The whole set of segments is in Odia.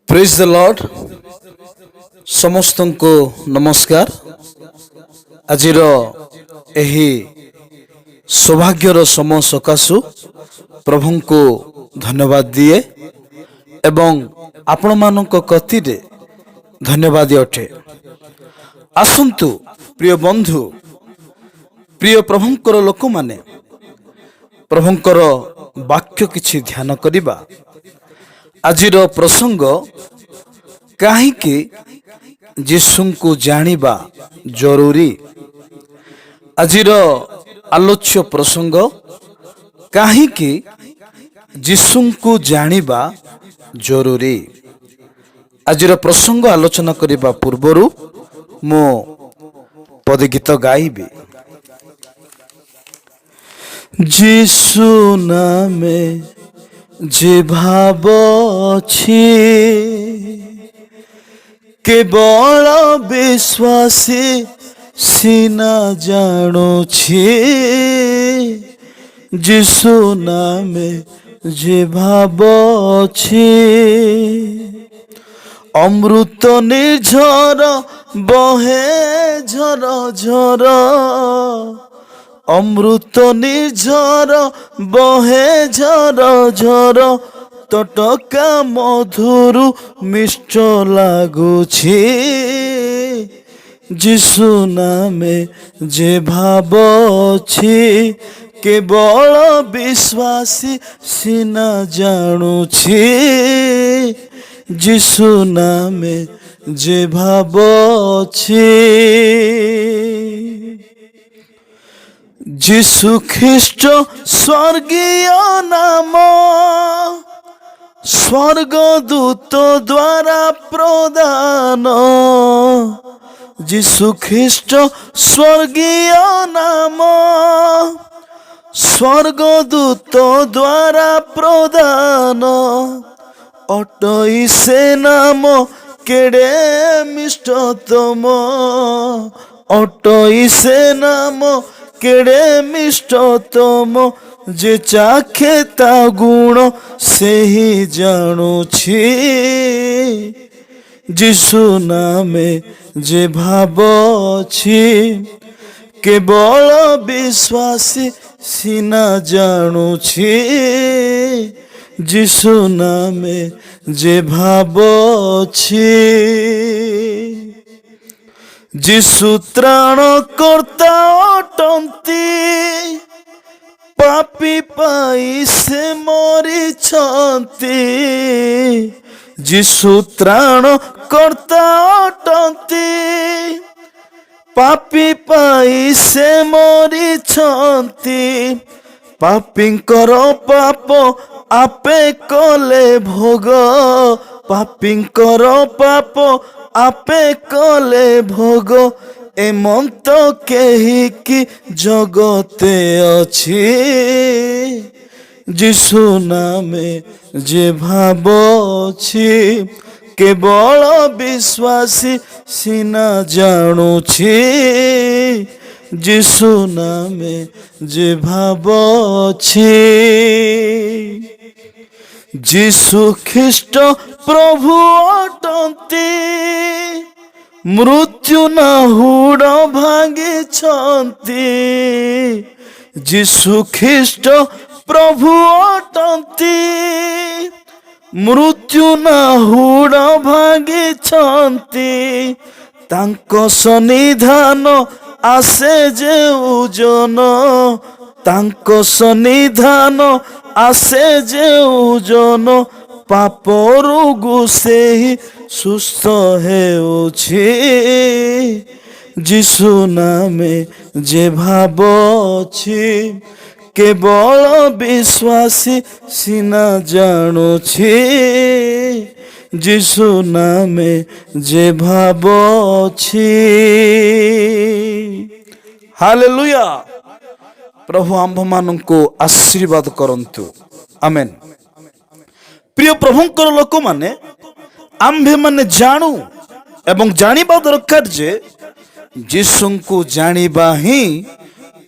प्रेज द लॉर्ड समस्त को नमस्कार। आजिर एही सौभाग्यर समय सकाशु प्रभु को धन्यवाद दिए एवं आपण मानक कतिरे धन्यवाद अटे। आसंतु प्रिय बंधु प्रिय प्रभुंकर लोक माने प्रभुंकर वाक्य किछि ध्यान करिबा। आजिर प्रसंग काहीकि यीशु को जानिबा जरूरी। आजिर आलोच्य प्रसंग काहीकि यीशु को जानिबा जरूरी। आजिर प्रसंग आलोचना करिबा पूर्वरु मो पद गीत गाइबी। यीशु नामे जे भाव अछि केवल विश्वासी सीना जानुछि। यीशु नामे जे भाव अछि अमृत निर्झर बहे झर झर अमृत निर्झर बहे झर झर तटका मधुर मिष्ट लागुछि। यीशु नामे जे भाव अछि केवल विश्वासी सीना जानुछि। यीशु नामे जे भाव अछि यीशु ख्रीष्ट स्वर्गीय नाम स्वर्गदूत द्वारा प्रदान। यीशु ख्रीष्ट स्वर्गीय नाम स्वर्गदूत द्वारा प्रदान। अटई से नाम केड़े मिष्टतम अटई से नाम केड़े मिष्टतम जे चाखे ता गुण से ही जानुछि। यीशु नामे जे भाव अछि केवल विश्वासी सीना जानुछि। यीशु नामे जे भाव अछि यीशु त्राण कर्ता अटंती पापी पाई से मरिछंती। यीशु त्राण कर्ता अटंती पापी पाई से मरिछंती। पापींकर पाप आपे कले भोग पापींकर पाप आपे कले भोग एमंत केही कि जगते अछि। यीशु नामे जे भाव अछि केवल विश्वासी सीना जानुछि। यीशु नामे जे भाव अछि यीशु ख्रीष्ट प्रभु अटंती मृत्यु नाहुड़ भांगिछंती। यीशु ख्रीष्ट प्रभु अटंती मृत्यु नाहुड़ भांगिछंती। तांको सन्निधान आसे जेउ जन तांको सन्निधान आसे जेउ जन पाप रोगु से ही सुस्थ हेउछि। यीशु नामे जे भाव अछि केवल विश्वासी सीना जानुछि। यीशु नामे जे भाव अछि। हालेलुया। प्रभु आम्भ माननको आशीर्वाद करंतु आमेन। प्रिय प्रभुंकर लोक माने आम्भे माने जानू एवं जानिबा दरकार जे यीशु को जानिबा ही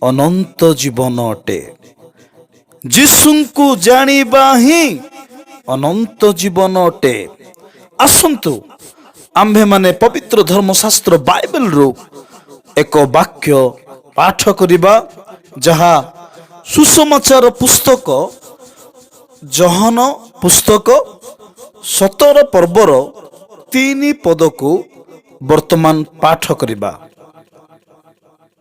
अनंत जीवन अटे। यीशु को जानिबा ही अनंत जीवन अटे। आसंतु आम्भे माने पवित्र धर्मशास्त्र बाइबल रो एक वाक्य पाठ करिबा जहा सुसमाचार पुस्तक जहन पुस्तक 17 पर्वर 3 पद को वर्तमान पाठ करिबा।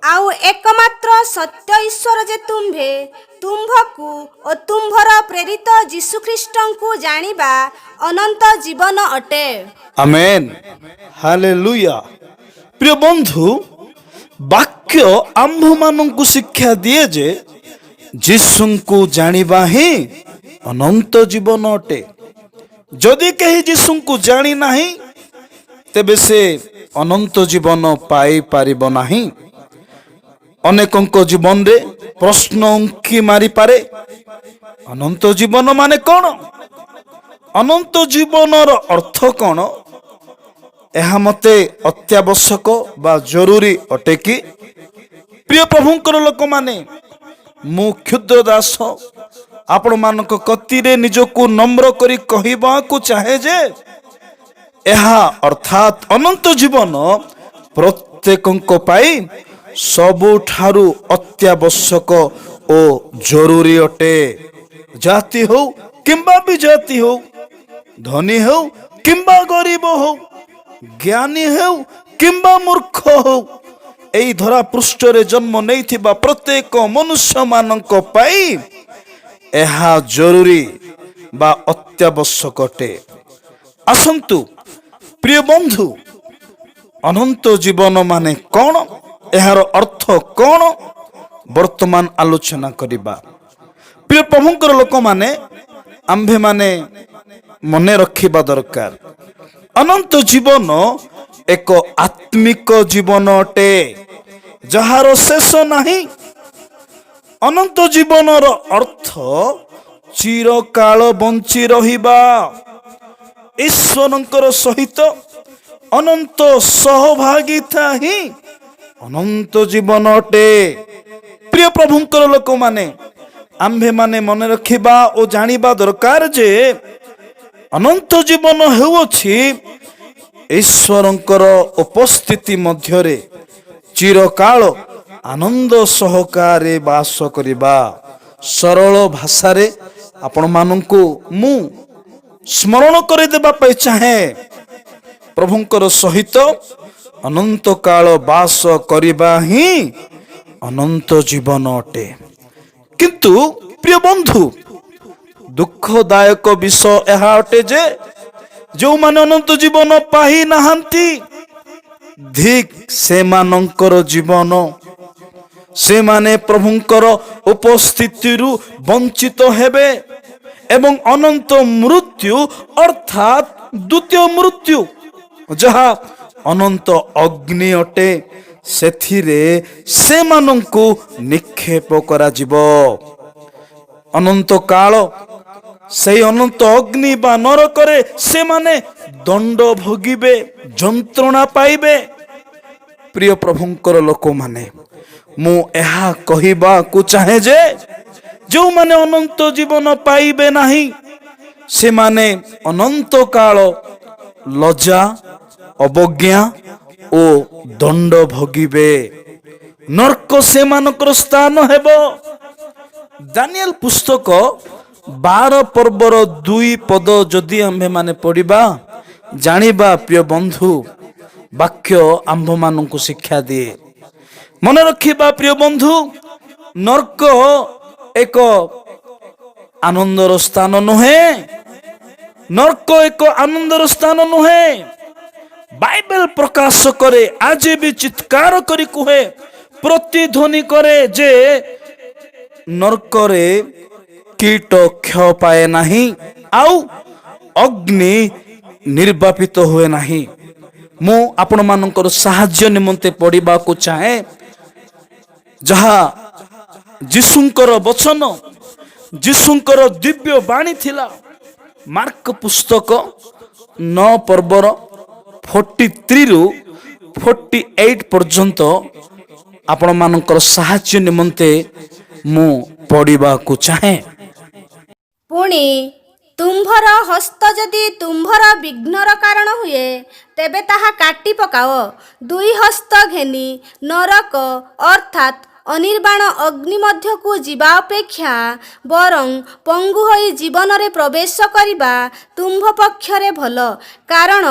आउ एकमात्र सत्य ईश्वर जे तुम्भे तुम्भकु और तुम्भर प्रेरित जीशु ख्रीष्टंकु जानिबा अनंत जीवन अटे। आमेन, हालेलुया। प्रिय बंधु, वाक्य आम्भ मानंकु शिक्षा दिए जे जीशुंकु जानिबा ही अनंत जीवन अटे। जदि कहीं जीशुंकु जानी नाही तेबे से अनंत जीवन पाई पारिबो नाही। अनेकों जीवन रे प्रश्न उंकी मारी पारे, अनंत जीवन माने कौन, अनंत जीवनर अर्थ कौन, यह मते अत्यावश्यक बा जरूरी अटे कि? प्रिय प्रभुंकर लोक माने मु क्षुद्र दास आपण मानक कतिरे निजको नम्र करी कहिबा को चाहे जे यह अर्थात अनंत जीवन प्रत्येकंको पाई सबुठारु अत्यावश्यक ओ जरूरी अटे। जाति हो किंबा विजाति हो, धनी हो किंबा गरीब हो, ज्ञानी हो किंबा मूर्ख हो, एई धरा पृष्ठ रे जन्म नैथिबा प्रत्येक मनुष्य मानक पाई एहा जरूरी बा अत्यावश्यक अटे। आसंतु प्रिय बंधु, अनंत जीवन माने कौन, एहार अर्थ कौन, वर्तमान आलोचना करिबा। प्रिय प्रभुंकर लोक माने आम्भे माने मने रखिबा दरकार, अनंत जीवन एक आत्मिक जीवन अटे जहार शेष नाही। अनंत जीवनर अर्थ चिरकाल बंची रहिबा, ईश्वरंकर सहित अनंत सहभागिता ही अनंत जीवन अटे। प्रिय प्रभुंकर लोक माने आम्भे माने मन रखिबा ओ जानिबा दरकार जे अनंत जीवन हेउछि ईश्वरंकर उपस्थिति मध्यरे चिरकाल आनंद सहकारे वास करिबा। सरल भाषा रे आपण मानंकु मु स्मरण करे देबा पई चाहे प्रभुंकर सहित अनंत काल वास करिबा ही अनंत जीवन अटे। किंतु प्रिय बंधु, दुखदायक विषय यह अटे जे जो माने अनंत जीवन पाही नाहंती, धिक से मानंकर जीवन, से माने प्रभुंकर उपस्थिति रु वंचित हेबे एवं अनंत मृत्यु अर्थात द्वितीय मृत्यु जहा अनंत अग्नि अटे सेथिरे से मानंकु निक्षेप करा जिवो। अनंत काल से अनंत अग्नि बा नरकरे से माने दंड भोगिबे, जंत्रणा पाइबे। प्रिय प्रभुंकर लोक माने मु एहा कहिबा को चाहे जे जो माने अनंत जीवन पाइबे नाही से माने अनंत काल लज्जा, अवज्ञा ओ दंड भोगिबे, नरक से मानकर स्थान हेबो। दानिएल पुस्तक 12 पर्वर 2 पद जदि आम्भे माने पढ़िबा जानिबा प्रिय बंधु, वाक्य आम्भ मानंकु शिक्षा दिए। मन रखिबा प्रिय बंधु, नरक एक आनंदर स्थान नुहे, नरक एक आनंदर स्थान नुहे। बाइबल प्रकाश करे, आज भी चित्कार करी कुहे, प्रतिध्वनि करे जे नरकरे कीट क्षय पाए नाही आउ अग्नि निर्वापित हुए नाही। मु आपण मानकर साहाय्य निमंते पढ़िबा को चाहे जहा जीशुंकर वचन, जीशुंकर दिव्य बाणी थिला। मार्क पुस्तक 9 पर्वर 43 रु 48 पर्यंत आपण मानकर साहाय्य निमंते मु पढ़िबा को चाहे। पुणी ତୁମ୍ଭର ହସ୍ତ ଯଦି ତୁମ୍ଭର ବିଘ୍ନର କାରଣ ହୁଏ ତେବେ ତାହା କାଟି ପକାଅ। ଦୁଇ ହସ୍ତ ଘେନି ନରକ ଅର୍ଥାତ୍ ଅନିର୍ବାଣ ଅଗ୍ନି ମଧ୍ୟକୁ ଯିବା ଅପେକ୍ଷା ବରଂ ପଙ୍ଗୁ ହୋଇ ଜୀବନରେ ପ୍ରବେଶ କରିବା ତୁମ୍ଭ ପକ୍ଷରେ ଭଲ। କାରଣ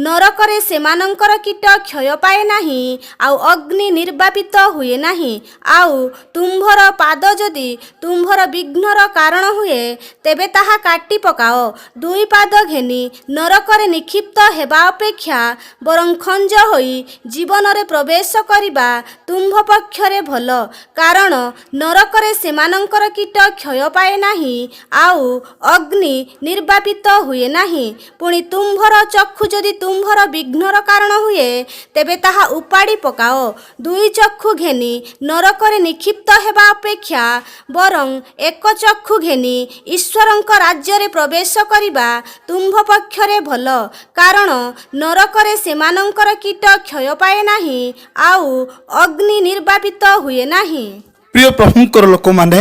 ନରକରେ ସେମାନଙ୍କର କୀଟ କ୍ଷୟ ପାଏ ନାହିଁ, ଆଉ ଅଗ୍ନି ନିର୍ବାପିତ ହୁଏ ନାହିଁ। ଆଉ ତୁମ୍ଭର ପାଦ ଯଦି ତୁମ୍ଭର ବିଘ୍ନର କାରଣ ହୁଏ ତେବେ ତାହା କାଟି ପକାଅ। ଦୁଇ ପାଦ ଘେନି ନରକରେ ନିକ୍ଷିପ୍ତ ହେବା ଅପେକ୍ଷା ବରଂ ଖଞ୍ଜ ହୋଇ ଜୀବନରେ ପ୍ରବେଶ କରିବା ତୁମ୍ଭ ପକ୍ଷରେ ଭଲ। କାରଣ ନରକରେ ସେମାନଙ୍କର କୀଟ କ୍ଷୟ ପାଏ ନାହିଁ, ଆଉ ଅଗ୍ନି ନିର୍ବାପିତ ହୁଏ ନାହିଁ। ପୁଣି ତୁମ୍ଭର ଚକ୍ଷୁ ଯଦି ତୁମ୍ଭର ବିଘ୍ନର କାରଣ ହୁଏ ତେବେ ତାହା ଉପାଡ଼ି ପକାଅ। ଦୁଇ ଚକ୍ଷୁ ଘେନି ନରକରେ ନିକ୍ଷିପ୍ତ ହେବା ଅପେକ୍ଷା ବରଂ ଏକ ଚକ୍ଷୁ ଘେନି ଈଶ୍ୱରଙ୍କ ରାଜ୍ୟରେ ପ୍ରବେଶ କରିବା ତୁମ୍ଭ ପକ୍ଷରେ ଭଲ। କାରଣ ନରକରେ ସେମାନଙ୍କର କୀଟ କ୍ଷୟ ପାଏ ନାହିଁ, ଆଉ ଅଗ୍ନି ନିର୍ବାପିତ ହୁଏ ନାହିଁ। ପ୍ରିୟ ପ୍ରଭୁଙ୍କର ଲୋକମାନେ,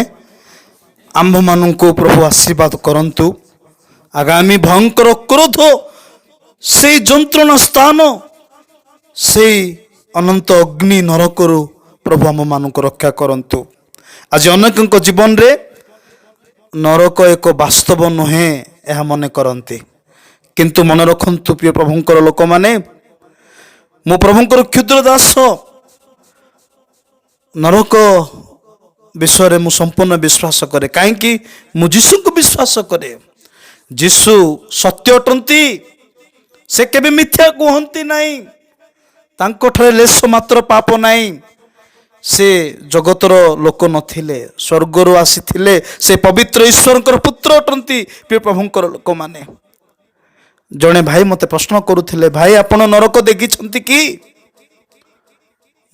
ଆମ୍ଭମାନଙ୍କୁ ପ୍ରଭୁ ଆଶୀର୍ବାଦ କରନ୍ତୁ। ଆଗାମୀ ଭୟଙ୍କର କ୍ରୋଧ, ସେଇ ଯନ୍ତ୍ରଣା ସ୍ଥାନ, ସେଇ ଅନନ୍ତ ଅଗ୍ନି ନରକରୁ ପ୍ରଭୁ ଆମମାନଙ୍କୁ ରକ୍ଷା କରନ୍ତୁ। ଆଜି ଅନେକଙ୍କ ଜୀବନରେ ନରକ ଏକ ବାସ୍ତବ ନୁହେଁ ଏହା ମନେ କରନ୍ତି, କିନ୍ତୁ ମନେ ରଖନ୍ତୁ ପ୍ରିୟ ପ୍ରଭୁଙ୍କର ଲୋକମାନେ, ମୁଁ ପ୍ରଭୁଙ୍କର କ୍ଷୁଦ୍ର ଦାସ। ନରକ ବିଷୟରେ ମୁଁ ସମ୍ପୂର୍ଣ୍ଣ ବିଶ୍ୱାସ କରେ। କାହିଁକି? ମୁଁ ଯୀଶୁଙ୍କୁ ବିଶ୍ୱାସ କରେ। ଯୀଶୁ ସତ୍ୟ ଅଟନ୍ତି, ସେ କେବେ ମିଥ୍ୟା କୁହନ୍ତି ନାହିଁ। ତାଙ୍କଠାରେ ଲେଶ ମାତ୍ର ପାପ ନାହିଁ। ସେ ଜଗତର ଲୋକ ନଥିଲେ, ସ୍ୱର୍ଗରୁ ଆସିଥିଲେ। ସେ ପବିତ୍ର ଈଶ୍ୱରଙ୍କର ପୁତ୍ର ଅଟନ୍ତି। ପ୍ରିୟ ପ୍ରଭୁଙ୍କର ଲୋକମାନେ, ଜଣେ ଭାଇ ମୋତେ ପ୍ରଶ୍ନ କରୁଥିଲେ, ଭାଇ ଆପଣ ନରକ ଦେଖିଛନ୍ତି କି?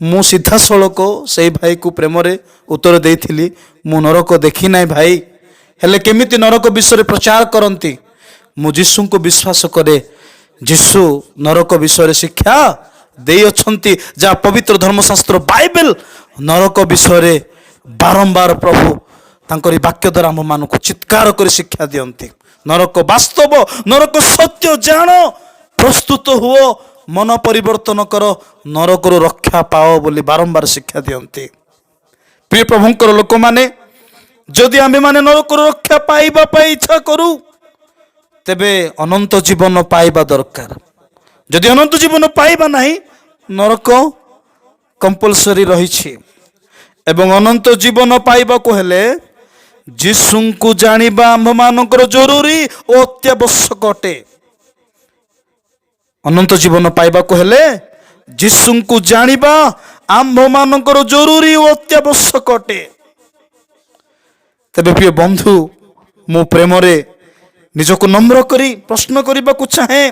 ମୁଁ ସିଧାସଳଖ ସେଇ ଭାଇକୁ ପ୍ରେମରେ ଉତ୍ତର ଦେଇଥିଲି, ମୁଁ ନରକ ଦେଖି ନାହିଁ ଭାଇ, ହେଲେ କେମିତି ନରକ ବିଷୟରେ ପ୍ରଚାର କରନ୍ତି? ମୁଁ ଯୀଶୁଙ୍କୁ ବିଶ୍ୱାସ କରେ। ଯୀଶୁ ନରକ ବିଷୟରେ ଶିକ୍ଷା ଦେଇଅଛନ୍ତି, ଯାହା ପବିତ୍ର ଧର୍ମଶାସ୍ତ୍ର ବାଇବେଲ ନରକ ବିଷୟରେ ବାରମ୍ବାର ପ୍ରଭୁ ତାଙ୍କରି ବାକ୍ୟ ଦ୍ୱାରା ଆମମାନଙ୍କୁ ଚିତ୍କାର କରି ଶିକ୍ଷା ଦିଅନ୍ତି। ନରକ ବାସ୍ତବ, ନରକ ସତ୍ୟ ଜାଣ, ପ୍ରସ୍ତୁତ ହୁଅ, ମନ ପରିବର୍ତ୍ତନ କର, ନରକରୁ ରକ୍ଷା ପାଅ ବୋଲି ବାରମ୍ବାର ଶିକ୍ଷା ଦିଅନ୍ତି। ପ୍ରିୟ ପ୍ରଭୁଙ୍କର ଲୋକମାନେ, ଯଦି ଆମ୍ଭେମାନେ ନରକରୁ ରକ୍ଷା ପାଇବା ପାଇଁ ଇଚ୍ଛା କରୁ ତେବେ ଅନନ୍ତ ଜୀବନ ପାଇବା ଦରକାର। ଯଦି ଅନନ୍ତ ଜୀବନ ପାଇବା ନାହିଁ, ନରକ କମ୍ପଲସରି ରହିଛି। ଏବଂ ଅନନ୍ତ ଜୀବନ ପାଇବାକୁ ହେଲେ ଯୀଶୁଙ୍କୁ ଜାଣିବା ଆମ୍ଭମାନଙ୍କର ଜରୁରୀ ଓ ଅତ୍ୟାବଶ୍ୟକ ଅଟେ। ଅନନ୍ତ ଜୀବନ ପାଇବାକୁ ହେଲେ ଯୀଶୁଙ୍କୁ ଜାଣିବା ଆମ୍ଭମାନଙ୍କର ଜରୁରୀ ଓ ଅତ୍ୟାବଶ୍ୟକ ଅଟେ। ତେବେ ପ୍ରିୟ ବନ୍ଧୁ, ମୁଁ ପ୍ରେମରେ ନିଜକୁ ନମ୍ର କରି ପ୍ରଶ୍ନ କରିବାକୁ ଚାହେଁ,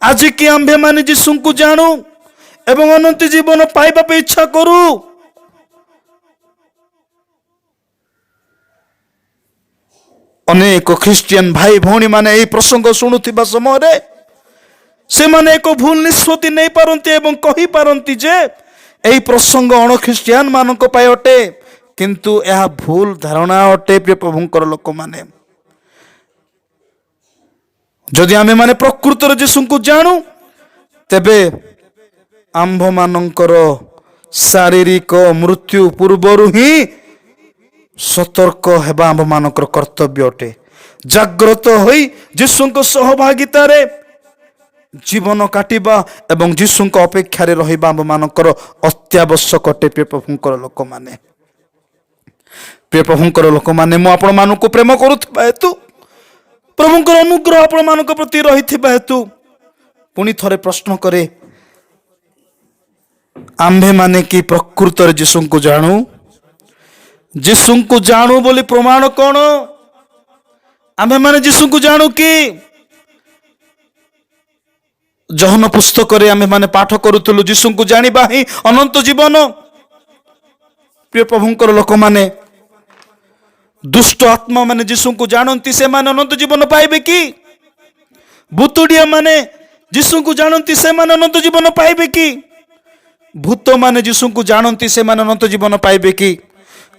ଆଜି କି ଆମ୍ଭେମାନେ ଯୀଶୁଙ୍କୁ ଜାଣୁ ଏବଂ ଅନନ୍ତ ଜୀବନ ପାଇବା ପାଇଁ ଇଚ୍ଛା କରୁ? ଅନେକ ଖ୍ରୀଷ୍ଟିଆନ ଭାଇ ଭଉଣୀମାନେ ଏହି ପ୍ରସଙ୍ଗ ଶୁଣୁଥିବା ସମୟରେ ସେମାନେ ଏକ ଭୁଲ ନିଷ୍ପତ୍ତି ନେଇପାରନ୍ତି ଏବଂ କହିପାରନ୍ତି ଯେ ଏହି ପ୍ରସଙ୍ଗ ଅଣଖ୍ରୀଷ୍ଟିଆନ ମାନଙ୍କ ପାଇଁ ଅଟେ, କିନ୍ତୁ ଏହା ଭୁଲ ଧାରଣା ଅଟେ। ପ୍ରିୟ ପ୍ରଭୁଙ୍କର ଲୋକମାନେ, ଯଦି ଆମେମାନେ ପ୍ରକୃତରେ ଯୀଶୁଙ୍କୁ ଜାଣୁ ତେବେ ଆମ୍ଭମାନଙ୍କର ଶାରୀରିକ ମୃତ୍ୟୁ ପୂର୍ବରୁ ହିଁ ସତର୍କ ହେବା ଆମ୍ଭମାନଙ୍କର କର୍ତ୍ତବ୍ୟ ଅଟେ। ଜାଗ୍ରତ ହୋଇ ଯୀଶୁଙ୍କ ସହଭାଗିତାରେ ଜୀବନ କାଟିବା ଏବଂ ଯୀଶୁଙ୍କ ଅପେକ୍ଷାରେ ରହିବା ଆମ୍ଭମାନଙ୍କର ଅତ୍ୟାବଶ୍ୟକ ଅଟେ। ପ୍ରିୟ ପ୍ରଭୁଙ୍କର ଲୋକମାନେ, ପ୍ରିୟ ପ୍ରଭୁଙ୍କର ଲୋକମାନେ, ମୁଁ ଆପଣମାନଙ୍କୁ ପ୍ରେମ କରୁଥିବା ହେତୁ, ପ୍ରଭୁଙ୍କର ଅନୁଗ୍ରହ ଆପଣମାନଙ୍କ ପ୍ରତି ରହିଥିବା ହେତୁ ପୁଣି ଥରେ ପ୍ରଶ୍ନ କରେ, ଆମ୍ଭେମାନେ କି ପ୍ରକୃତରେ ଯୀଶୁଙ୍କୁ ଜାଣୁ? ଯୀଶୁଙ୍କୁ ଜାଣୁ ବୋଲି ପ୍ରମାଣ କ'ଣ? ଆମ୍ଭେମାନେ ଯୀଶୁଙ୍କୁ ଜାଣୁ କି? ଯୋହନ ପୁସ୍ତକରେ ଆମେମାନେ ପାଠ କରୁଥିଲୁ, ଯୀଶୁଙ୍କୁ ଜାଣିବା ହିଁ ଅନନ୍ତ ଜୀବନ। ପ୍ରିୟ ପ୍ରଭୁଙ୍କର ଲୋକମାନେ, ଦୁଷ୍ଟ ଆତ୍ମା ମାନେ ଯୀଶୁଙ୍କୁ ଜାଣନ୍ତି, ସେମାନେ ଅନନ୍ତ ଜୀବନ ପାଇବେ କି? ଭୁତୁଡ଼ିଆ ମାନେ ଯୀଶୁଙ୍କୁ ଜାଣନ୍ତି, ସେମାନେ ଅନନ୍ତ ଜୀବନ ପାଇବେ କି? ଭୂତ ମାନେ ଯୀଶୁଙ୍କୁ ଜାଣନ୍ତି, ସେମାନେ ଅନନ୍ତ ଜୀବନ ପାଇବେ କି?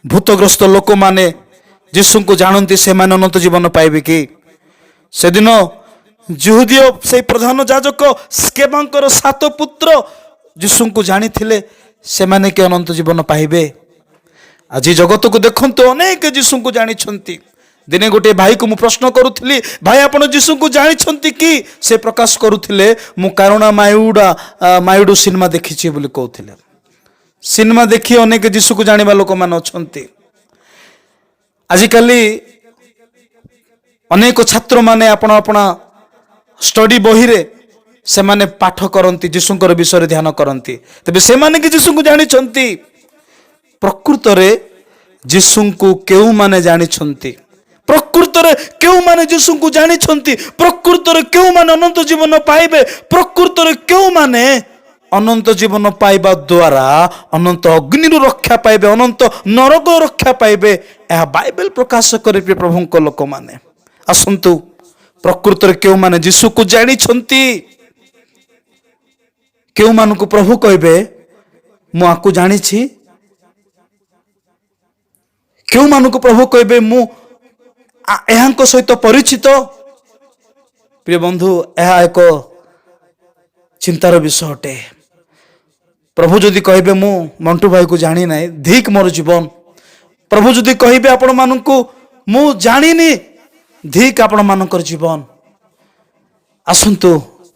ଭୂତଗ୍ରସ୍ତ ଲୋକମାନେ ଯୀଶୁଙ୍କୁ ଜାଣନ୍ତି, ସେମାନେ ଅନନ୍ତ ଜୀବନ ପାଇବେ କି? ସେଦିନ ଯୁହୁଦୀୟ ସେଇ ପ୍ରଧାନ ଯାଜକ ସ୍କେବାଙ୍କର 7 ପୁତ୍ର ଯୀଶୁଙ୍କୁ ଜାଣିଥିଲେ ସେମାନେ କି ଅନନ୍ତ ଜୀବନ ପାଇବେ। ଆଜି ଜଗତକୁ ଦେଖନ୍ତୁ, ଅନେକ ଯୀଶୁଙ୍କୁ ଜାଣିଛନ୍ତି। ଦିନେ ଗୋଟିଏ ଭାଇକୁ ମୁଁ ପ୍ରଶ୍ନ କରୁଥିଲି, ଭାଇ ଆପଣ ଯୀଶୁଙ୍କୁ ଜାଣିଛନ୍ତି କି? ସେ ପ୍ରକାଶ କରୁଥିଲେ, ମୁଁ କାରୁଣା ମାୟୁଡୁ ସିନେମା ଦେଖିଛି ବୋଲି କହୁଥିଲେ। ସିନେମା ଦେଖି ଅନେକ ଯୀଶୁକୁ ଜାଣିବା ଲୋକମାନେ ଅଛନ୍ତି। ଆଜିକାଲି ଅନେକ ଛାତ୍ରମାନେ ଆପଣ ଷ୍ଟଡି ବହିରେ ସେମାନେ ପାଠ କରନ୍ତି, ଯୀଶୁଙ୍କର ବିଷୟରେ ଧ୍ୟାନ କରନ୍ତି। ତେବେ ସେମାନେ କି ଯୀଶୁଙ୍କୁ ଜାଣିଛନ୍ତି? ପ୍ରକୃତରେ ଯୀଶୁଙ୍କୁ କେଉଁମାନେ ଜାଣିଛନ୍ତି? ପ୍ରକୃତରେ କେଉଁମାନେ ଯୀଶୁଙ୍କୁ ଜାଣିଛନ୍ତି? ପ୍ରକୃତରେ କେଉଁମାନେ ଅନନ୍ତ ଜୀବନ ପାଇବେ? ପ୍ରକୃତରେ କେଉଁମାନେ ଅନନ୍ତ ଜୀବନ ପାଇବା ଦ୍ୱାରା ଅନନ୍ତ ଅଗ୍ନିରୁ ରକ୍ଷା ପାଇବେ, ଅନନ୍ତ ନରକ ରକ୍ଷା ପାଇବେ? ଏହା ବାଇବେଲ ପ୍ରକାଶ କରେ ପ୍ରିୟ ପ୍ରଭୁଙ୍କ ଲୋକମାନେ। ଆସନ୍ତୁ, ପ୍ରକୃତରେ କେଉଁମାନେ ଯୀଶୁକୁ ଜାଣିଛନ୍ତି? କେଉଁମାନଙ୍କୁ ପ୍ରଭୁ କହିବେ ମୁଁ ଆକୁ ଜାଣିଛି? କେଉଁମାନଙ୍କୁ ପ୍ରଭୁ କହିବେ ମୁଁ ଏହାଙ୍କ ସହିତ ପରିଚିତ? ପ୍ରିୟ ବନ୍ଧୁ, ଏହା ଏକ ଚିନ୍ତାର ବିଷୟ ଅଟେ। ପ୍ରଭୁ ଯଦି କହିବେ ମୁଁ ମଣ୍ଟୁ ଭାଇକୁ ଜାଣି ନାହିଁ, ଧିକ୍ ମୋର ଜୀବନ। ପ୍ରଭୁ ଯଦି କହିବେ ଆପଣମାନଙ୍କୁ ମୁଁ ଜାଣିନି, ଧିକ୍ ଆପଣମାନଙ୍କର ଜୀବନ। ଆସନ୍ତୁ,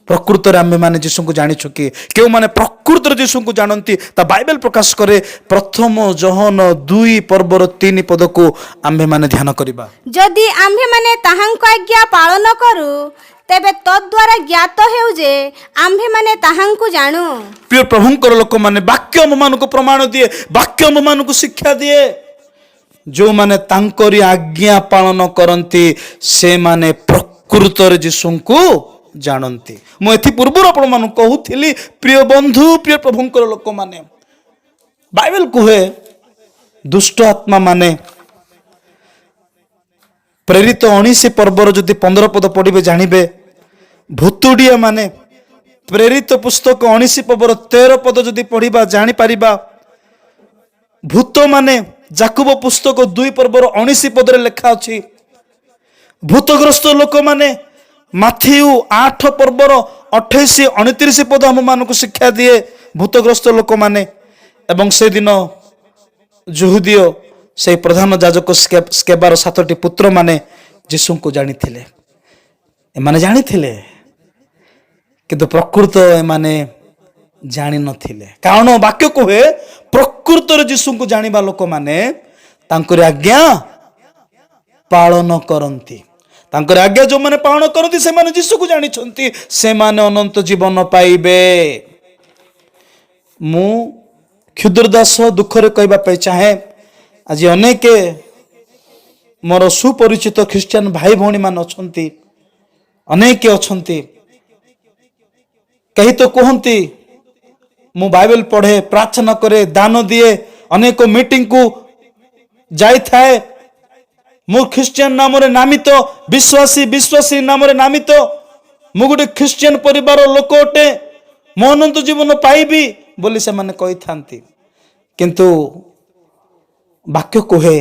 ପ୍ରକୃତରେ ଆମେମାନେ ଯୀଶୁଙ୍କୁ ଜାଣିଛୁ କି? କେଉଁମାନେ ପ୍ରକୃତରେ ଯୀଶୁଙ୍କୁ ଜାଣନ୍ତି ତା ବାଇବେଲ ପ୍ରକାଶ କରେ। ପ୍ରଥମ ଯୋହନ 2 ପର୍ବର 3 ପଦକୁ ଆମ୍ଭେମାନେ ଧ୍ୟାନ କରିବା। ଯଦି ଆମ୍ଭେମାନେ ତାହାଙ୍କ ଆଜ୍ଞା ପାଳନ କରୁ, ତେବେ ତଦ୍ୱାରା ଜ୍ଞାତ ହେଉ ଯେ ଆମ୍ଭେମାନେ ତାହାଙ୍କୁ ଜାଣୁ। ପ୍ରିୟ ପ୍ରଭୁଙ୍କର ଲୋକମାନେ, ବାକ୍ୟ ଆମମାନଙ୍କୁ ପ୍ରମାଣ ଦିଏ, ବାକ୍ୟ ଆମମାନଙ୍କୁ ଶିକ୍ଷା ଦିଏ। ଯେଉଁମାନେ ତାଙ୍କରି ଆଜ୍ଞା ପାଳନ କରନ୍ତି ସେମାନେ ପ୍ରକୃତରେ ଯୀଶୁଙ୍କୁ ଜାଣନ୍ତି। ମୁଁ ଏଥି ପୂର୍ବରୁ ଆପଣମାନଙ୍କୁ କହୁଥିଲି, ପ୍ରିୟ ବନ୍ଧୁ, ପ୍ରିୟ ପ୍ରଭୁଙ୍କର ଲୋକମାନେ, ବାଇବେଲ କୁହେ ଦୁଷ୍ଟ ଆତ୍ମା ମାନେ ପ୍ରେରିତ 19 ପର୍ବର ଯଦି 15 ପଦ ପଢିବେ ଜାଣିବେ, ଭୁତୁଡ଼ିଆ ମାନେ ପ୍ରେରିତ ପୁସ୍ତକ 19 ପର୍ବର 13 ପଦ ଯଦି ପଢିବା ଜାଣିପାରିବା। ଭୂତ ମାନେ ଯାକୁବ ପୁସ୍ତକ 2 ପର୍ବର 19 ପଦରେ ଲେଖା ଅଛି। ଭୂତଗ୍ରସ୍ତ ଲୋକମାନେ ମାଥିଉ 8 ପର୍ବର 28 29 ପଦ ଆମମାନଙ୍କୁ ଶିକ୍ଷା ଦିଏ। ଭୂତଗ୍ରସ୍ତ ଲୋକମାନେ, ଏବଂ ସେଦିନ ଯୁହୁଦୀୟ ସେହି ପ୍ରଧାନ ଯାଜକ ସ୍କେବାର 7ଟି ପୁତ୍ରମାନେ ଯୀଶୁଙ୍କୁ ଜାଣିଥିଲେ। ଏମାନେ ଜାଣିଥିଲେ, କିନ୍ତୁ ପ୍ରକୃତ ଏମାନେ ଜାଣିନଥିଲେ। କାରଣ ବାକ୍ୟ କୁହେ ପ୍ରକୃତରେ ଯୀଶୁଙ୍କୁ ଜାଣିବା ଲୋକମାନେ ତାଙ୍କର ଆଜ୍ଞା ପାଳନ କରନ୍ତି। ତାଙ୍କର ଆଜ୍ଞା ଯେଉଁମାନେ ପାଳନ କରନ୍ତି ସେମାନେ ଯୀଶୁକୁ ଜାଣିଛନ୍ତି, ସେମାନେ ଅନନ୍ତ ଜୀବନ ପାଇବେ। ମୁଁ କ୍ଷୁଦ୍ର ଦାସ ଦୁଃଖରେ କହିବା ପାଇଁ ଚାହେଁ, ଆଜି ଅନେକ ମୋର ସୁପରିଚିତ ଖ୍ରୀଷ୍ଟିଆନ ଭାଇ ଭଉଣୀ ମାନେ ଅଛନ୍ତି, ଅନେକ ଅଛନ୍ତି। କେହି ତ କୁହନ୍ତି ମୁଁ ବାଇବେଲ ପଢେ, ପ୍ରାର୍ଥନା କରେ, ଦାନ ଦିଏ, ଅନେକ ମିଟିଂକୁ ଯାଇଥାଏ, ମୁଁ ଖ୍ରୀଷ୍ଟିଆନ ନାମରେ ନାମିତ, ବିଶ୍ୱାସୀ ନାମରେ ନାମିତ, ମୁଁ ଗୋଟେ ଖ୍ରୀଷ୍ଟିଆନ ପରିବାର ଲୋକ ଅଟେ, ମୁଁ ଅନନ୍ତ ଜୀବନ ପାଇବି ବୋଲି ସେମାନେ କହିଥାନ୍ତି। କିନ୍ତୁ ବାକ୍ୟ କୁହେ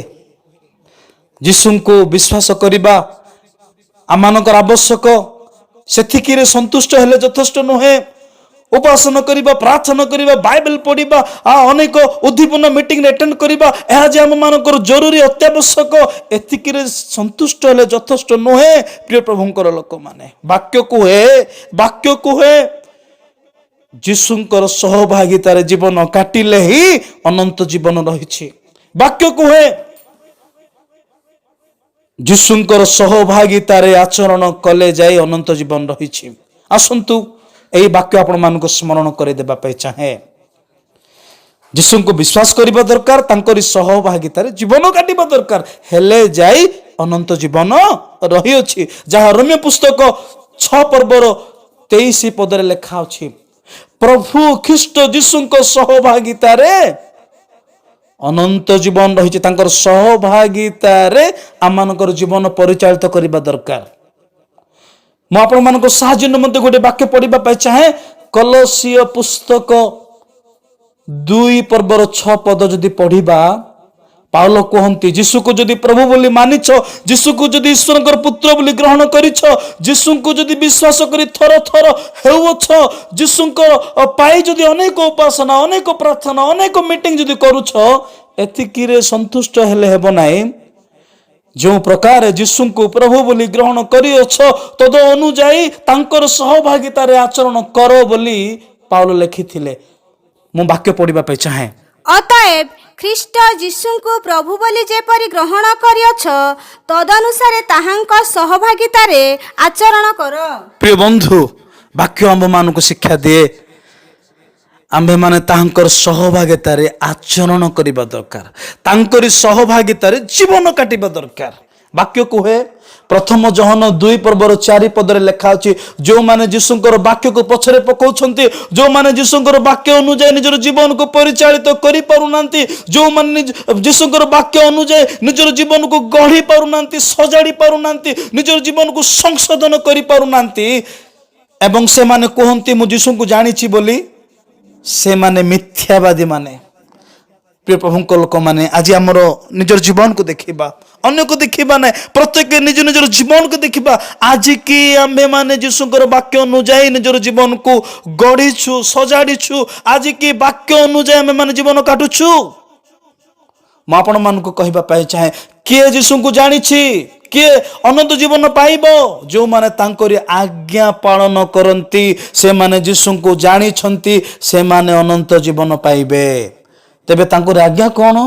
ଯୀଶୁଙ୍କୁ ବିଶ୍ୱାସ କରିବା ଆମମାନଙ୍କର ଆବଶ୍ୟକ। ସେତିକିରେ ସନ୍ତୁଷ୍ଟ ହେଲେ ଯଥେଷ୍ଟ ନୁହେଁ। ଉପାସନା କରିବା, ପ୍ରାର୍ଥନା କରିବା, ବାଇବେଲ ପଢିବା, ଅନେକ ଉଦ୍ଦୀପନ ମିଟିଂରେ ଆଟେଣ୍ଡ କରିବା, ଏହା ଯେ ଆମମାନଙ୍କର ଜରୁରୀ ଅତ୍ୟାବଶ୍ୟକ, ଏତିକିରେ ସନ୍ତୁଷ୍ଟ ହେଲେ ଯଥେଷ୍ଟ ନୁହେଁ। ପ୍ରିୟ ପ୍ରଭୁଙ୍କର ଲୋକମାନେ, ବାକ୍ୟ କୁହେ ଯୀଶୁଙ୍କର ସହଭାଗିତାରେ ଜୀବନ କାଟିଲେ ହିଁ ଅନନ୍ତ ଜୀବନ ରହିଛି। ବାକ୍ୟ କୁହେ ଯୀଶୁଙ୍କର ସହଭାଗିତାରେ ଆଚରଣ କଲେ ଯାଇ ଅନନ୍ତ ଜୀବନ ରହିଛି। ଆସନ୍ତୁ, ଏହି ବାକ୍ୟ ଆପଣମାନଙ୍କୁ ସ୍ମରଣ କରିଦେବା ପାଇଁ ଚାହେଁ। ଯୀଶୁଙ୍କୁ ବିଶ୍ୱାସ କରିବା ଦରକାର, ତାଙ୍କରି ସହଭାଗିତାରେ ଜୀବନ କାଟିବା ଦରକାର, ହେଲେ ଯାଇ ଅନନ୍ତ ଜୀବନ ରହିଅଛି। ଯାହା ରୋମୀୟ ପୁସ୍ତକ 6 ପର୍ବର 23 ପଦରେ ଲେଖା ଅଛି। ପ୍ରଭୁ ଖ୍ରୀଷ୍ଟ ଯୀଶୁଙ୍କ ସହଭାଗିତାରେ ଅନନ୍ତ ଜୀବନ ରହିଛି। ତାଙ୍କର ସହଭାଗିତାରେ ଆମମାନଙ୍କର ଜୀବନ ପରିଚାଳିତ କରିବା ଦରକାର। ମୁଁ ଆପଣମାନଙ୍କ ସାହାଯ୍ୟ ନିମନ୍ତେ ଗୋଟେ ବାକ୍ୟ ପଢିବା ପାଇଁ ଚାହେଁ। କଲୋସିୟ ପୁସ୍ତକ 2 ପର୍ବର 6 ପଦ ଯଦି ପଢିବା, ପାଉଲ କୁହନ୍ତି ଯୀଶୁକୁ ଯଦି ପ୍ରଭୁ ବୋଲି ମାନିଛ, ଯୀଶୁକୁ ଯଦି ଈଶ୍ୱରଙ୍କର ପୁତ୍ର ବୋଲି ଗ୍ରହଣ କରିଛ, ଯୀଶୁଙ୍କୁ ଯଦି ବିଶ୍ୱାସ କରି ଥର ଥର ହେଉଅଛ, ଯୀଶୁଙ୍କର ପାଇଁ ଯଦି ଅନେକ ଉପାସନା, ଅନେକ ପ୍ରାର୍ଥନା, ଅନେକ ମିଟିଂ ଯଦି କରୁଛ, ଏତିକିରେ ସନ୍ତୁଷ୍ଟ ହେଲେ ହେବ ନାହିଁ। ଯେଉଁ ପ୍ରକାର ଯୀଶୁଙ୍କୁ ପ୍ରଭୁ ବୋଲି ଗ୍ରହଣ କରିଅଛ, ତଦ ଅନୁଯାୟୀ ତାଙ୍କର ସହଭାଗିତାରେ ଆଚରଣ କର ବୋଲି ପାଉଲ ଲେଖିଥିଲେ। ମୁଁ ବାକ୍ୟ ପଢିବା ପାଇଁ ଚାହେଁ। ଅତଏବ ଖ୍ରୀଷ୍ଟ ଯୀଶୁଙ୍କୁ ପ୍ରଭୁ ବୋଲି ଯେପରି ଗ୍ରହଣ କରିଅଛ, ତଦନୁସାରେ ତାହାଙ୍କ ସହଭାଗିତାରେ ଆଚରଣ କର। ପ୍ରିୟ ବନ୍ଧୁ, ବାକ୍ୟ ଆମ୍ଭମାନଙ୍କୁ ଶିକ୍ଷା ଦିଏ ଆମ୍ଭେମାନେ ତାହାଙ୍କର ସହଭାଗିତାରେ ଆଚରଣ କରିବା ଦରକାର, ତାଙ୍କରି ସହଭାଗିତାରେ ଜୀବନ କାଟିବା ଦରକାର। ବାକ୍ୟ କୁହେ ପ୍ରଥମ ଜହନ 2:4 ଲେଖା ଅଛି, ଯେଉଁମାନେ ଯୀଶୁଙ୍କର ବାକ୍ୟକୁ ପଛରେ ପକାଉଛନ୍ତି, ଯେଉଁମାନେ ଯୀଶୁଙ୍କର ବାକ୍ୟ ଅନୁଯାୟୀ ନିଜର ଜୀବନକୁ ପରିଚାଳିତ କରିପାରୁନାହାନ୍ତି, ଯେଉଁମାନେ ଯୀଶୁଙ୍କର ବାକ୍ୟ ଅନୁଯାୟୀ ନିଜର ଜୀବନକୁ ଗଢ଼ି ପାରୁନାହାନ୍ତି, ସଜାଡ଼ି ପାରୁନାହାନ୍ତି, ନିଜର ଜୀବନକୁ ସଂଶୋଧନ କରିପାରୁନାହାନ୍ତି ଏବଂ ସେମାନେ କୁହନ୍ତି ମୁଁ ଯୀଶୁଙ୍କୁ ଜାଣିଛି ବୋଲି, ସେମାନେ ମିଥ୍ୟାବାଦୀ ମାନେ। ପ୍ରିୟ ପ୍ରଭୁଙ୍କ ଲୋକମାନେ, ଆଜି ଆମର ନିଜର ଜୀବନକୁ ଦେଖିବା, ଅନ୍ୟକୁ ଦେଖିବା ନାହିଁ, ପ୍ରତ୍ୟେକ ନିଜ ନିଜର ଜୀବନକୁ ଦେଖିବା। ଆଜି କି ଆମ୍ଭେମାନେ ଯୀଶୁଙ୍କର ବାକ୍ୟ ଅନୁଯାୟୀ ନିଜର ଜୀବନକୁ ଗଢ଼ିଛୁ, ସଜାଡ଼ିଛୁ? ଆଜି କି ବାକ୍ୟ ଅନୁଯାୟୀ ଆମେମାନେ ଜୀବନ କାଟୁଛୁ? ମୁଁ ଆପଣମାନଙ୍କୁ କହିବା ପାଇଁ ଚାହେଁ, କିଏ ଯୀଶୁଙ୍କୁ ଜାଣିଛି, କିଏ ଅନନ୍ତ ଜୀବନ ପାଇବ? ଯେଉଁମାନେ ତାଙ୍କରି ଆଜ୍ଞା ପାଳନ କରନ୍ତି, ସେମାନେ ଯୀଶୁଙ୍କୁ ଜାଣିଛନ୍ତି, ସେମାନେ ଅନନ୍ତ ଜୀବନ ପାଇବେ। ତେବେ ତାଙ୍କର ଆଜ୍ଞା କ'ଣ?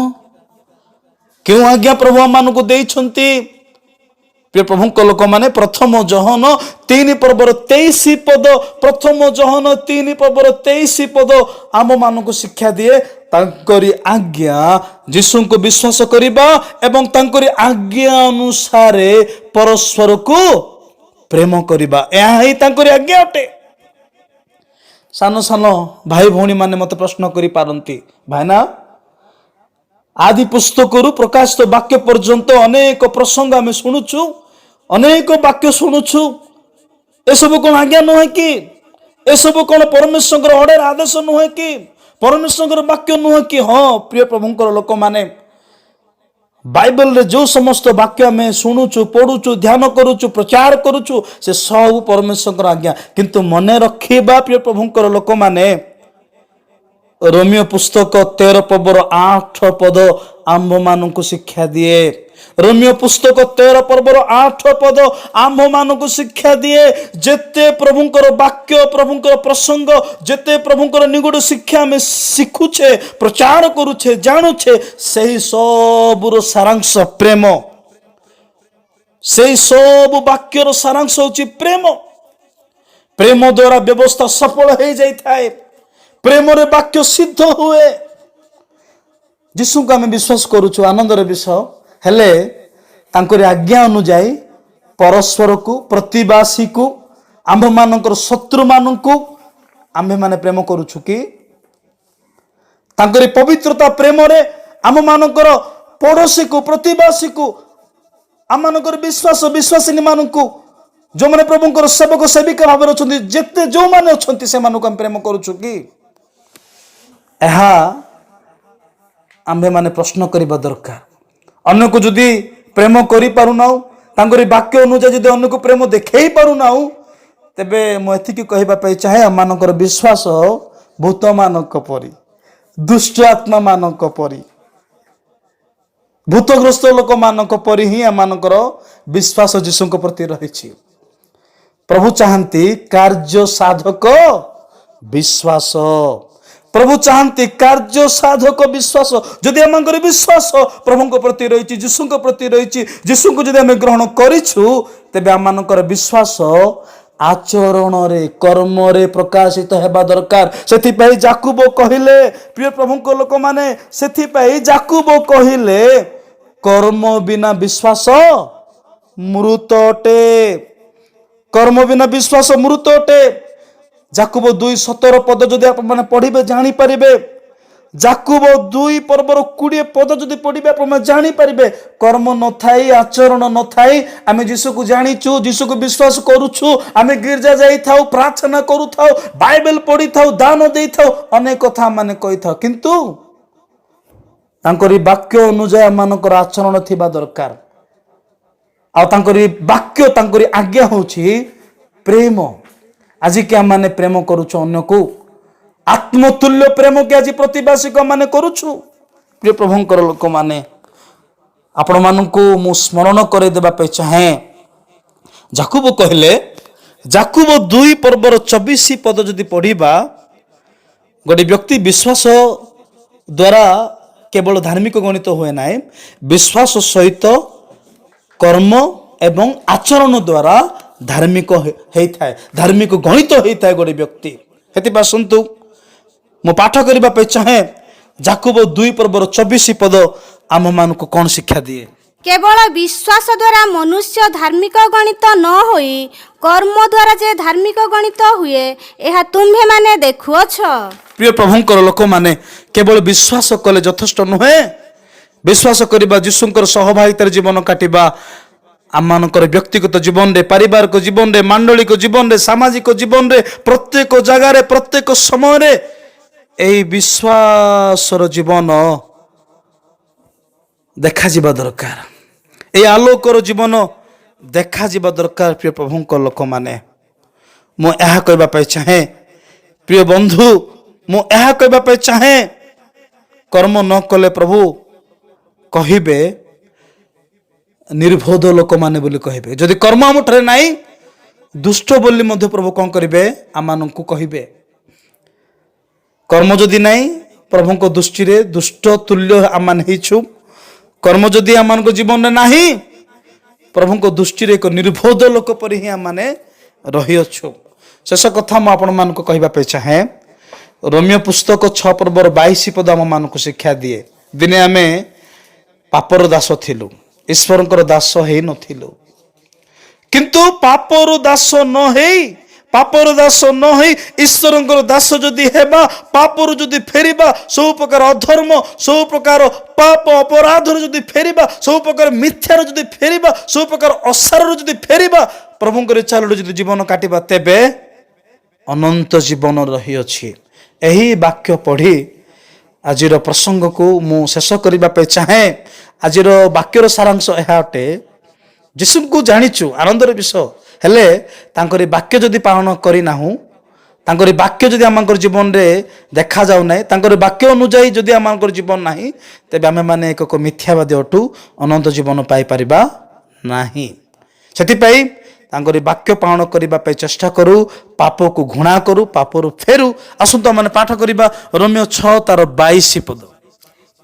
କେଉଁ ଆଜ୍ଞା ପ୍ରଭୁ ଆମମାନଙ୍କୁ ଦେଇଛନ୍ତି? ପ୍ରିୟ ପ୍ରଭୁଙ୍କ ଲୋକମାନେ, ପ୍ରଥମ ଜହନ 3:23, ପ୍ରଥମ ଜହନ 3:23 ଆମମାନଙ୍କୁ ଶିକ୍ଷା ଦିଏ ତାଙ୍କରି ଆଜ୍ଞା ଯୀଶୁଙ୍କୁ ବିଶ୍ୱାସ କରିବା ଏବଂ ତାଙ୍କରି ଆଜ୍ଞା ଅନୁସାରେ ପରସ୍ପରକୁ ପ୍ରେମ କରିବା। ଏହା ହିଁ ତାଙ୍କରି ଆଜ୍ଞା ଅଟେ। ସାନ ସାନ ଭାଇ ଭଉଣୀମାନେ ମୋତେ ପ୍ରଶ୍ନ କରିପାରନ୍ତି, ଭାଇନା ଆଦି ପୁସ୍ତକରୁ ପ୍ରକାଶିତ ବାକ୍ୟ ପର୍ଯ୍ୟନ୍ତ ଅନେକ ପ୍ରସଙ୍ଗ ଆମେ ଶୁଣୁଛୁ, ଅନେକ ବାକ୍ୟ ଶୁଣୁଛୁ, ଏସବୁ କ'ଣ ଆଜ୍ଞା ନୁହେଁ କି? ଏସବୁ କ'ଣ ପରମେଶ୍ୱରଙ୍କର ଅର୍ଡର, ଆଦେଶ ନୁହେଁ କି? ପରମେଶ୍ୱରଙ୍କର ବାକ୍ୟ ନୁହେଁ କି? ହଁ ପ୍ରିୟ ପ୍ରଭୁଙ୍କର ଲୋକମାନେ, ବାଇବଲରେ ଯେଉଁ ସମସ୍ତ ବାକ୍ୟ ଆମେ ଶୁଣୁଛୁ, ପଢୁଛୁ, ଧ୍ୟାନ କରୁଛୁ, ପ୍ରଚାର କରୁଛୁ, ସେ ସବୁ ପରମେଶ୍ୱରଙ୍କର ଆଜ୍ଞା। କିନ୍ତୁ ମନେ ରଖିବା ପ୍ରିୟ ପ୍ରଭୁଙ୍କର ଲୋକମାନେ, ରୋମିଓ ପୁସ୍ତକ 13:8 ଆମ୍ଭମାନଙ୍କୁ ଶିକ୍ଷା ଦିଏ। ରୋମିଓ ପୁସ୍ତକ 13:8 ଆମ୍ଭମାନଙ୍କୁ ଶିକ୍ଷା ଦିଏ, ଯେତେ ପ୍ରଭୁଙ୍କର ବାକ୍ୟ, ପ୍ରଭୁଙ୍କର ପ୍ରସଙ୍ଗ, ଯେତେ ପ୍ରଭୁଙ୍କର ନିଗୁଡ ଶିକ୍ଷା ଆମେ ଶିଖୁଛେ, ପ୍ରଚାର କରୁଛେ, ଜାଣୁଛେ, ସେହି ସବୁର ସାରାଂଶ ପ୍ରେମ। ସେହି ସବୁ ବାକ୍ୟର ସାରାଂଶ ହେଉଛି ପ୍ରେମ। ପ୍ରେମ ଦ୍ୱାରା ବ୍ୟବସ୍ଥା ସଫଳ ହେଇଯାଇଥାଏ, ପ୍ରେମରେ ବାକ୍ୟ ସିଦ୍ଧ ହୁଏ। ଯୀଶୁଙ୍କୁ ଆମେ ବିଶ୍ୱାସ କରୁଛୁ, ଆନନ୍ଦର ବିଷୟ, ହେଲେ ତାଙ୍କରି ଆଜ୍ଞା ଅନୁଯାୟୀ ପରସ୍ପରକୁ, ପ୍ରତିବାସୀକୁ, ଆମ୍ଭମାନଙ୍କର ଶତ୍ରୁମାନଙ୍କୁ ଆମ୍ଭେମାନେ ପ୍ରେମ କରୁଛୁ କି? ତାଙ୍କରି ପବିତ୍ରତା ପ୍ରେମରେ ଆମମାନଙ୍କର ପଡ଼ୋଶୀକୁ, ପ୍ରତିବାସୀକୁ, ଆମମାନଙ୍କର ବିଶ୍ୱାସିନୀ ମାନଙ୍କୁ, ଯେଉଁମାନେ ପ୍ରଭୁଙ୍କର ସେବକ ସେବିକା ଭାବରେ ଅଛନ୍ତି, ଯେତେ ଯେଉଁମାନେ ଅଛନ୍ତି, ସେମାନଙ୍କୁ ଆମେ ପ୍ରେମ କରୁଛୁ କି? ଏହା ଆମ୍ଭେମାନେ ପ୍ରଶ୍ନ କରିବା ଦରକାର। ଅନ୍ୟକୁ ଯଦି ପ୍ରେମ କରିପାରୁନାହୁଁ, ତାଙ୍କରି ବାକ୍ୟ ଅନୁଯାୟୀ ଯଦି ଅନ୍ୟକୁ ପ୍ରେମ ଦେଖେଇ ପାରୁନାହୁଁ, ତେବେ ମୁଁ ଏତିକି କହିବା ପାଇଁ ଚାହେଁ, ଆମମାନଙ୍କର ବିଶ୍ୱାସ ଭୂତମାନଙ୍କ ପରି, ଦୁଷ୍ଟ ଆତ୍ମାମାନଙ୍କ ପରି, ଭୂତଗ୍ରସ୍ତ ଲୋକମାନଙ୍କ ପରି ହିଁ ଆମମାନଙ୍କର ବିଶ୍ୱାସ ଯୀଶୁଙ୍କ ପ୍ରତି ରହିଛି। ପ୍ରଭୁ ଚାହାନ୍ତି କାର୍ଯ୍ୟ ସାଧକ ବିଶ୍ୱାସ। ପ୍ରଭୁ ଚାହାନ୍ତି କାର୍ଯ୍ୟ ସାଧକ ବିଶ୍ୱାସ। ଯଦି ଆମଙ୍କର ବିଶ୍ୱାସ ପ୍ରଭୁଙ୍କ ପ୍ରତି ରହିଛି, ଯୀଶୁଙ୍କ ପ୍ରତି ରହିଛି, ଯୀଶୁଙ୍କୁ ଯଦି ଆମେ ଗ୍ରହଣ କରିଛୁ, ତେବେ ଆମମାନଙ୍କର ବିଶ୍ୱାସ ଆଚରଣରେ, କର୍ମରେ ପ୍ରକାଶିତ ହେବା ଦରକାର। ସେଥିପାଇଁ ଯାକୁବ କହିଲେ, ପ୍ରିୟ ପ୍ରଭୁଙ୍କ ଲୋକମାନେ, ସେଥିପାଇଁ ଯାକୁବ କହିଲେ, କର୍ମ ବିନା ବିଶ୍ୱାସ ମୃତ ଅଟେ। କର୍ମ ବିନା ବିଶ୍ୱାସ ମୃତ ଅଟେ। ଯାକୁବ 2:17 ଯଦି ଆପଣମାନେ ପଢିବେ ଜାଣିପାରିବେ। ଯାକୁବ 2:20 ଯଦି ପଢିବେ ଆପଣ ଜାଣିପାରିବେ, କର୍ମ ନଥାଇ, ଆଚରଣ ନଥାଇ ଆମେ ଯୀଶୁକୁ ଜାଣିଛୁ, ଯୀଶୁକୁ ବିଶ୍ୱାସ କରୁଛୁ, ଆମେ ଗିର୍ଜା ଯାଇଥାଉ, ପ୍ରାର୍ଥନା କରୁଥାଉ, ବାଇବେଲ ପଢିଥାଉ, ଦାନ ଦେଇଥାଉ, ଅନେକ କଥା ମାନେ କହିଥାଉ, କିନ୍ତୁ ତାଙ୍କରି ବାକ୍ୟ ଅନୁଯାୟୀ ଆମମାନଙ୍କର ଆଚରଣ ଥିବା ଦରକାର। ଆଉ ତାଙ୍କରି ବାକ୍ୟ ତାଙ୍କରି ଆଜ୍ଞା ହେଉଛି ପ୍ରେମ। ଆଜିକି ଆମମାନେ ପ୍ରେମ କରୁଛୁ ଅନ୍ୟକୁ, ଆତ୍ମତୁଲ୍ୟ ପ୍ରେମକୁ ଆଜି ପ୍ରତିବାସିକ ମାନେ କରୁଛୁ। ପ୍ରିୟ ପ୍ରଭୁଙ୍କର ଲୋକମାନେ, ଆପଣମାନଙ୍କୁ ମୁଁ ସ୍ମରଣ କରାଇଦେବା ପାଇଁ ଚାହେଁ, ଯାକୁବ କହିଲେ, ଯାକୁବ 2 ପର୍ବର 24 ପଦ ଯଦି ପଢ଼ିବା, ଗୋଟେ ବ୍ୟକ୍ତି ବିଶ୍ୱାସ ଦ୍ୱାରା କେବଳ ଧାର୍ମିକ ଗଣିତ ହୁଏ ନାହିଁ, ବିଶ୍ୱାସ ସହିତ କର୍ମ ଏବଂ ଆଚରଣ ଦ୍ୱାରା ଧାର୍ମିକ ହେଇଥାଏ, ଧାର୍ମିକ ଗଣିତ ହେଇଥାଏ ଗୋଟେ ବ୍ୟକ୍ତି। ସେଥିପାଇଁ ଆସନ୍ତୁ ମୁଁ ପାଠ କରିବା ପାଇଁ ଚାହେଁ, ଯାକୁବ 2 ପର୍ବର 24 ପଦ ଆମମାନଙ୍କୁ କ'ଣ ଶିକ୍ଷା ଦିଏ? କେବଳ ବିଶ୍ୱାସ ଦ୍ୱାରା ମନୁଷ୍ୟ ଧାର୍ମିକ ଗଣିତ ନ ହୋଇ କର୍ମ ଦ୍ୱାରା ଯେ ଧାର୍ମିକ ଗଣିତ ହୁଏ, ଏହା ତୁମ୍ଭେମାନେ ଦେଖୁଅଛ। ପ୍ରିୟ ପ୍ରଭୁଙ୍କର ଲୋକମାନେ, କେବଳ ବିଶ୍ୱାସ କଲେ ଯଥେଷ୍ଟ ନୁହେଁ। ବିଶ୍ୱାସ କରିବା, ଯୀଶୁଙ୍କର ସହଭାଗିତାରେ ଜୀବନ କାଟିବା, ଆମମାନଙ୍କର ବ୍ୟକ୍ତିଗତ ଜୀବନରେ, ପାରିବାରିକ ଜୀବନରେ, ମାଣ୍ଡଳିକ ଜୀବନରେ, ସାମାଜିକ ଜୀବନରେ, ପ୍ରତ୍ୟେକ ଜାଗାରେ, ପ୍ରତ୍ୟେକ ସମୟରେ ଏହି ବିଶ୍ୱାସର ଜୀବନ ଦେଖାଯିବା ଦରକାର। ଏହି ଆଲୋକର ଜୀବନ ଦେଖାଯିବା ଦରକାର। ପ୍ରିୟ ପ୍ରଭୁଙ୍କ ଲୋକମାନେ, ମୁଁ ଏହା କହିବା ପାଇଁ ଚାହେଁ, ପ୍ରିୟ ବନ୍ଧୁ, ମୁଁ ଏହା କହିବା ପାଇଁ ଚାହେଁ, କର୍ମ ନ କଲେ ପ୍ରଭୁ କହିବେ ନିର୍ଭୋଧ ଲୋକମାନେ ବୋଲି କହିବେ। ଯଦି କର୍ମ ଆମଠାରେ ନାହିଁ, ଦୁଷ୍ଟ ବୋଲି ମଧ୍ୟ ପ୍ରଭୁ କ'ଣ କରିବେ? ଆମମାନଙ୍କୁ କହିବେ। କର୍ମ ଯଦି ନାହିଁ, ପ୍ରଭୁଙ୍କ ଦୃଷ୍ଟିରେ ଦୁଷ୍ଟ ତୁଲ୍ୟ ଆମମାନେ ହେଇଛୁ। କର୍ମ ଯଦି ଆମମାନଙ୍କ ଜୀବନରେ ନାହିଁ, ପ୍ରଭୁଙ୍କ ଦୃଷ୍ଟିରେ ଏକ ନିର୍ଭୋଧ ଲୋକ ପରି ହିଁ ଆମମାନେ ରହିଅଛୁ। ଶେଷ କଥା ମୁଁ ଆପଣମାନଙ୍କୁ କହିବା ପାଇଁ ଚାହେଁ, ରୋମିଓ ପୁସ୍ତକ 6 ପର୍ବର 22 ପଦ ଆମମାନଙ୍କୁ ଶିକ୍ଷା ଦିଏ। ଦିନେ ଆମେ ପାପର ଦାସ ଥିଲୁ, ଈଶ୍ୱରଙ୍କର ଦାସ ହେଇନଥିଲୁ। କିନ୍ତୁ ପାପର ଦାସ ନ ହେଇ ଈଶ୍ୱରଙ୍କର ଦାସ ଯଦି ହେବା, ପାପରୁ ଯଦି ଫେରିବା, ସବୁ ପ୍ରକାର ଅଧର୍ମ, ସବୁ ପ୍ରକାର ପାପ ଅପରାଧରୁ ଯଦି ଫେରିବା, ସବୁ ପ୍ରକାର ମିଥ୍ୟାରୁ ଯଦି ଫେରିବା, ସବୁ ପ୍ରକାର ଅସାରରୁ ଯଦି ଫେରିବା, ପ୍ରଭୁଙ୍କର ଚାଲରେ ଯଦି ଜୀବନ କାଟିବା, ତେବେ ଅନନ୍ତ ଜୀବନ ରହିଅଛି। ଏହି ବାକ୍ୟ ପଢ଼ି ଆଜିର ପ୍ରସଙ୍ଗକୁ ମୁଁ ଶେଷ କରିବା ପାଇଁ ଚାହେଁ। ଆଜିର ବାକ୍ୟର ସାରାଂଶ ଏହା ଅଟେ, ଯୀଶୁଙ୍କୁ ଜାଣିଛୁ, ଆନନ୍ଦର ବିଷୟ, ହେଲେ ତାଙ୍କରି ବାକ୍ୟ ଯଦି ପାଳନ କରିନାହୁଁ, ତାଙ୍କରି ବାକ୍ୟ ଯଦି ଆମଙ୍କର ଜୀବନରେ ଦେଖାଯାଉ ନାହିଁ, ତାଙ୍କରି ବାକ୍ୟ ଅନୁଯାୟୀ ଯଦି ଆମଙ୍କର ଜୀବନ ନାହିଁ, ତେବେ ଆମେମାନେ ଏକ ମିଥ୍ୟାବାଦୀ ଅଟୁ, ଅନନ୍ତ ଜୀବନ ପାଇପାରିବା ନାହିଁ। ସେଥିପାଇଁ ତାଙ୍କରି ବାକ୍ୟ ପାଳନ କରିବା ପାଇଁ ଚେଷ୍ଟା କରୁ, ପାପକୁ ଘୃଣା କରୁ, ପାପରୁ ଫେରୁ। ଆସନ୍ତୁ ଆମେ ପାଠ କରିବା ରୋମିଓ 6 ତାର 22 ପଦ।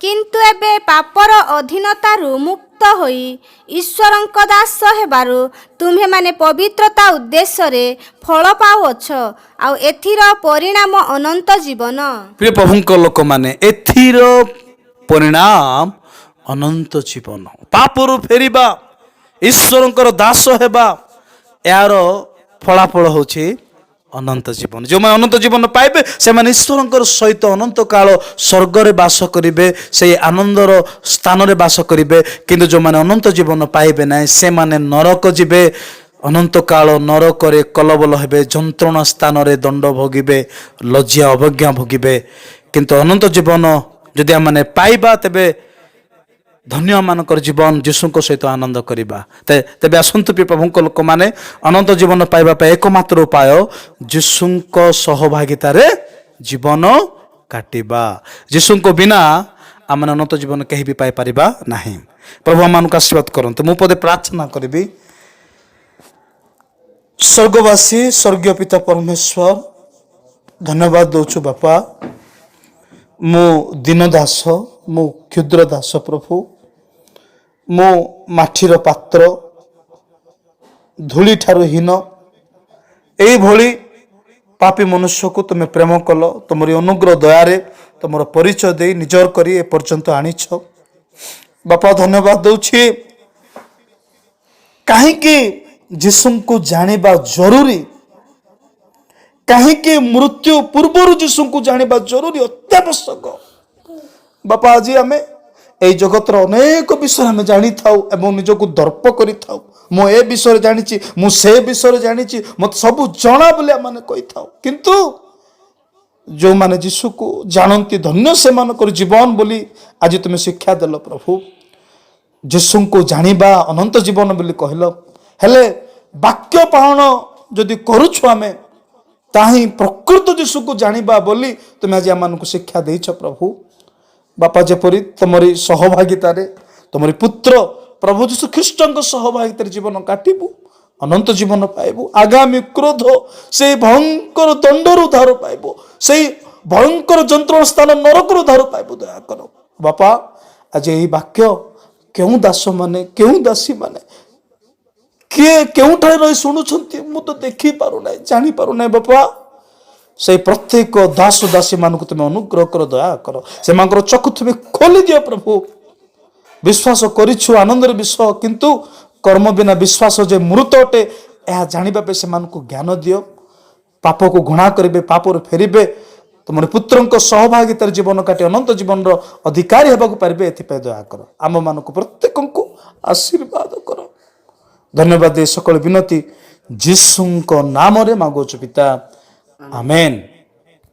କିନ୍ତୁ ଏବେ ପାପର ଅଧୀନତାରୁ ମୁକ୍ତ ହୋଇ ଈଶ୍ୱରଙ୍କ ଦାସ ହେବାରୁ ତୁମ୍ଭେମାନେ ପବିତ୍ରତା ଉଦ୍ଦେଶ୍ୟରେ ଫଳ ପାଉଅଛ, ଆଉ ଏଥିର ପରିଣାମ ଅନନ୍ତ ଜୀବନ। ପ୍ରିୟ ପ୍ରଭୁଙ୍କ ଲୋକମାନେ, ଏଥିର ପରିଣାମ ଅନନ୍ତ ଜୀବନ। ପାପରୁ ଫେରିବା, ଈଶ୍ୱରଙ୍କର ଦାସ ହେବା, ଏହାର ଫଳାଫଳ ହେଉଛି ଅନନ୍ତ ଜୀବନ। ଯେଉଁମାନେ ଅନନ୍ତ ଜୀବନ ପାଇବେ, ସେମାନେ ଈଶ୍ୱରଙ୍କର ସହିତ ଅନନ୍ତ କାଳ ସ୍ୱର୍ଗରେ ବାସ କରିବେ, ସେହି ଆନନ୍ଦର ସ୍ଥାନରେ ବାସ କରିବେ। କିନ୍ତୁ ଯେଉଁମାନେ ଅନନ୍ତ ଜୀବନ ପାଇବେ ନାହିଁ, ସେମାନେ ନରକ ଯିବେ, ଅନନ୍ତ କାଳ ନରକରେ କଲବଲ ହେବେ, ଯନ୍ତ୍ରଣା ସ୍ଥାନରେ ଦଣ୍ଡ ଭୋଗିବେ, ଲଜ୍ଜା ଅବଜ୍ଞା ଭୋଗିବେ। କିନ୍ତୁ ଅନନ୍ତ ଜୀବନ ଯଦି ଆମମାନେ ପାଇବା, ତେବେ ଧନ୍ୟମାନଙ୍କର ଜୀବନ ଯୀଶୁଙ୍କ ସହିତ ଆନନ୍ଦ କରିବା। ତେବେ ଆସନ୍ତୁ ପ୍ରିୟ ପ୍ରଭୁଙ୍କ ଲୋକମାନେ, ଅନନ୍ତ ଜୀବନ ପାଇବା ପାଇଁ ଏକମାତ୍ର ଉପାୟ ଯୀଶୁଙ୍କ ସହଭାଗିତାରେ ଜୀବନ କାଟିବା। ଯୀଶୁଙ୍କ ବିନା ଆମେ ଅନନ୍ତ ଜୀବନ କେହି ବି ପାଇପାରିବା ନାହିଁ। ପ୍ରଭୁ ଆମମାନଙ୍କୁ ଆଶୀର୍ବାଦ କରନ୍ତୁ। ମୁଁ ପଦେ ପ୍ରାର୍ଥନା କରିବି। ସ୍ୱର୍ଗବାସୀ ସ୍ୱର୍ଗୀୟ ପିତା ପରମେଶ୍ୱର, ଧନ୍ୟବାଦ ଦଉଛୁ ବାପା, ମୁଁ ଦୀନ ଦାସ, ମୁଁ କ୍ଷୁଦ୍ର ଦାସ ପ୍ରଭୁ, ମୁଁ ମାଟିର ପାତ୍ର, ଧୂଳି ଠାରୁ ହୀନ। ଏଇଭଳି ପାପୀ ମନୁଷ୍ୟକୁ ତୁମେ ପ୍ରେମ କଲ, ତୁମର ଅନୁଗ୍ରହ ଦୟାରେ ତୁମର ପରିଚୟ ଦେଇ ନିଜର କରି ଏପର୍ଯ୍ୟନ୍ତ ଆଣିଛ। ବାପା ଧନ୍ୟବାଦ ଦଉଛି। କାହିଁକି ଯୀଶୁଙ୍କୁ ଜାଣିବା ଜରୁରୀ, କାହିଁକି ମୃତ୍ୟୁ ପୂର୍ବରୁ ଯୀଶୁଙ୍କୁ ଜାଣିବା ଜରୁରୀ, ଅତ୍ୟାବଶ୍ୟକ। ବାପା ଆଜି ଆମେ এই ଜଗତର ଅନେକ ବିଷୟ ଆମେ ଜାଣିଥାଉ ଏବଂ ନିଜକୁ ଦର୍ପ କରିଥାଉ। ମୁଁ ଏ ବିଷୟରେ ଜାଣିଛି, ମୁଁ ସେ ବିଷୟରେ ଜାଣିଛି, ମୋତେ ସବୁ ଜଣା ବୋଲି ଆମେ କହିଥାଉ। କିନ୍ତୁ जो माने यीशु को जानती धन्य से मानकर जीवन बोली आज तुम्हें शिक्षा देल प्रभु यीशु को जानिबा अनंत जीवन बोली कहल हेले वाक्य पालन जदि करुछु आमे ताही प्रकृत यीशु को जानिबा बोली तुम्हें आज आम शिक्षा देछ प्रभु बापा जेपरी तुमरी सहभागिता तुमरी पुत्र प्रभु यीशु ख्रीष्ट सहभागिता जीवन काटबू अनंत जीवन पाइबू आगामी क्रोध से भयंकर दंडर उद्धार पाइबू से भयंकर जंत्रण स्थान नरकर उद्धार पाइबू दया कर बापा आज यही वाक्य क्यों दास माने क्यों दासी माने किए क्योंठारे रही शुणुंट मु तो देखी पारु ना जानी पारु ना बापा से प्रत्येक दास दासी मानक तुम अनुग्रह कर दया कर से चक्षु तुम खोली दियो प्रभु विश्वास करिछु आनंदर विषय किंतु कर्म बिना विश्वास जे मृत अटे यह जानिबा पे से ज्ञान दियो पाप को घृणा करेंगे पाप फेरबे तुम पुत्र सहभागितार जीवन काटी अनंत जीवन अधिकारी होगा पारे एपाई दया कर आम मान प्रत्येक को आशीर्वाद कर धन्यवाद सकल विनती जीसु नाम मागुछु पिता आमेन।